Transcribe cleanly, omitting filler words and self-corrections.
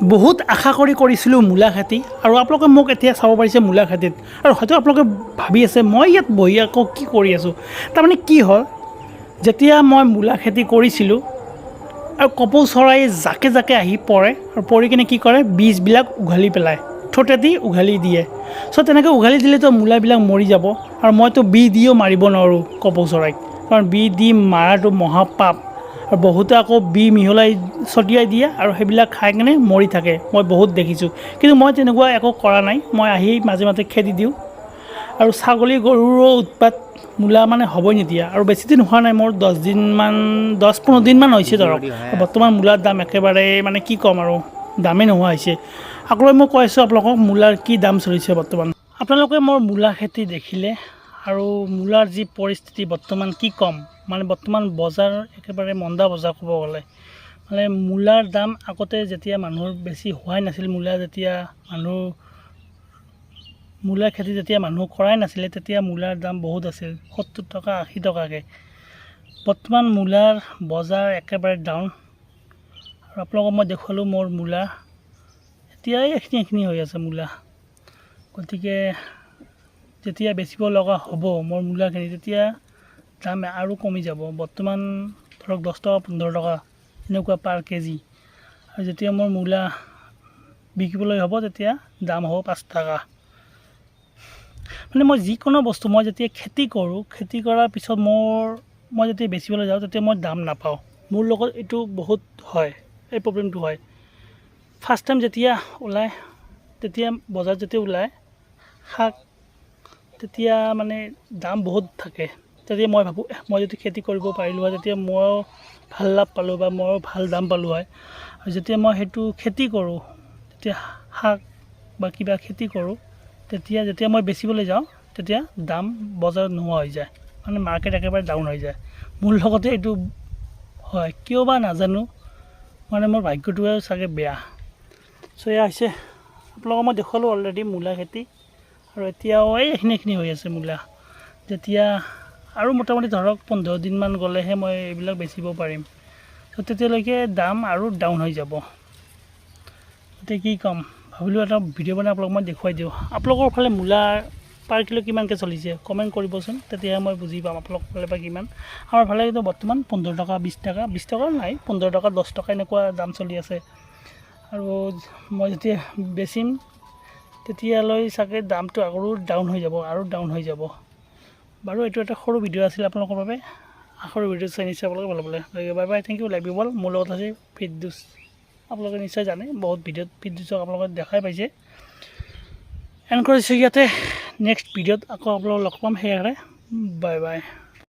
বহুত আশা কৰিছিলোঁ মূলা খেতি আৰু আপোনালোকে মোক এতিয়া চাব পাৰিছে মূলা খেতিত আৰু হয়তো আপোনালোকে ভাবি আছে মই ইয়াত বহি আকৌ কি কৰি আছোঁ। তাৰমানে কি হ'ল, যেতিয়া মই মূলা খেতি কৰিছিলোঁ আৰু কপৌ চৰাই জাকে জাকে আহি পৰে আৰু পৰি কিনে কি কৰে, বীজবিলাক উঘালি পেলায়, ঠোঁটেদি উঘালি দিয়ে। চ' তেনেকৈ উঘালি দিলেতো মূলাবিলাক মৰি যাব আৰু মইতো বি দিও মাৰিব নোৱাৰোঁ কপৌ চৰাইক, কাৰণ বি দি মাৰাটো মহাপাপ। আৰু বহুতে আকৌ বি মিহলাই ছটিয়াই দিয়ে আৰু সেইবিলাক খাই কিনে মৰি থাকে, মই বহুত দেখিছোঁ। কিন্তু মই তেনেকুৱা একো কৰা নাই, মই আহি মাজে মাজে খেদি দিওঁ। আৰু ছাগলী গৰুৰো উৎপাত, মূলা মানে হ'বই নিদিয়া। আৰু বেছিদিন হোৱা নাই, মোৰ 10-15 দিনমান হৈছে ধৰক। বৰ্তমান মূলাৰ দাম একেবাৰে মানে কি ক'ম আৰু, দামেই নোহোৱা হৈছে। আকৌ মই কৈ আছোঁ আপোনালোকক মূলাৰ কি দাম চলিছে বৰ্তমান। আপোনালোকে মোৰ মূলা খেতি দেখিলে আৰু মূলাৰ যি পৰিস্থিতি বৰ্তমান কি ক'ম, মানে বৰ্তমান বজাৰ একেবাৰে মন্দা বজাৰ ক'ব গ'লে। মানে মূলাৰ দাম আগতে যেতিয়া মানুহৰ বেছি হোৱাই নাছিল, মূলাৰ খেতি যেতিয়া মানুহ কৰাই নাছিলে, তেতিয়া মূলাৰ দাম বহুত আছিল, 70 টকা 80 টকাকৈ। বৰ্তমান মূলাৰ বজাৰ একেবাৰে ডাউন। আৰু আপোনালোকক মই দেখুৱালোঁ মোৰ মূলা, এতিয়াই এইখিনি হৈ আছে মূলা। গতিকে যেতিয়া বেচিব লগা হ'ব মোৰ মূলাখিনি, তেতিয়া দাম আৰু কমি যাব। বৰ্তমান ধৰক 10 টকা 15 টকা এনেকুৱা পাৰ কেজি। আৰু যেতিয়া মোৰ মূলা বিকিবলৈ হ'ব, তেতিয়া দাম হ'ব 5 টকা। মানে মই যিকোনো বস্তু মই যেতিয়া খেতি কৰোঁ, খেতি কৰাৰ পিছত মই যেতিয়া বেচিবলৈ যাওঁ, তেতিয়া মই দাম নাপাওঁ। মোৰ লগত এইটো বহুত হয়, এই প্ৰব্লেমটো হয়। ফাৰ্ষ্ট টাইম যেতিয়া ওলায়, তেতিয়া বজাৰত যেতিয়া ওলায় শাক, তেতিয়া মানে দাম বহুত থাকে। তেতিয়া মই ভাবোঁ মই যদি খেতি কৰিব পাৰিলোঁ হয়, তেতিয়া ময়ো ভাল লাভ পালোঁ বা ময়ো ভাল দাম পালোঁ হয়। আৰু যেতিয়া মই সেইটো খেতি কৰোঁ, তেতিয়া শাক বা কিবা খেতি কৰোঁ, যেতিয়া মই বেচিবলৈ যাওঁ, তেতিয়া দাম বজাৰত নোহোৱা হৈ যায়, মানে মাৰ্কেট একেবাৰে ডাউন হৈ যায়। মোৰ লগতে এইটো হয়, কিয় বা নাজানো, মানে মোৰ ভাগ্যটোৱে চাগে বেয়া। চ' এয়া হৈছে আপোনালোকক মই দেখুৱালোঁ অলৰেডি মূলা খেতি। আৰু এতিয়াও এইখিনি হৈ আছে মূলা। যেতিয়া আৰু মোটামুটি ধৰক 15 দিনমান গ'লেহে মই এইবিলাক বেচিব পাৰিম। ত' তেতিয়ালৈকে দাম আৰু ডাউন হৈ যাব। এতিয়া কি ক'ম, ভাবিলোঁ এটা ভিডিঅ' বনাই আপোনালোকক মই দেখুৱাই দিওঁ। আপোনালোকৰ ফালে মূলা পাৰ কিলো কিমানকৈ চলিছে কমেণ্ট কৰিবচোন, তেতিয়াহে মই বুজি পাম আপোনালোকৰ ফালে বা কিমান। আমাৰ ফালে কিন্তু বৰ্তমান 15 টকা 20 টকা নাই, 15 টকা 10 টকা এনেকুৱা দাম চলি আছে। আৰু মই যেতিয়া বেচিম, তেতিয়ালৈ চাগে দামটো আৰু ডাউন হৈ যাব। বাৰু এইটো এটা সৰু ভিডিঅ' আছিল আপোনালোকৰ বাবে। সৰু ভিডিঅ' চাই নিশ্চয় আপোনালোকে ভাল পালে। Bye bye, thank you, love you all. মোৰ লগত আছে ফিৰদৌছ, আপোনালোকে নিশ্চয় জানে, বহুত ভিডিঅ'ত ফিৰদৌছক আপোনালোকে দেখাই পাইছে। এণ্ড কৰিছোঁ ইয়াতে, নেক্সট ভিডিঅ'ত আকৌ আপোনালোকক লগ পাম। সেয়াৰে বাই বাই।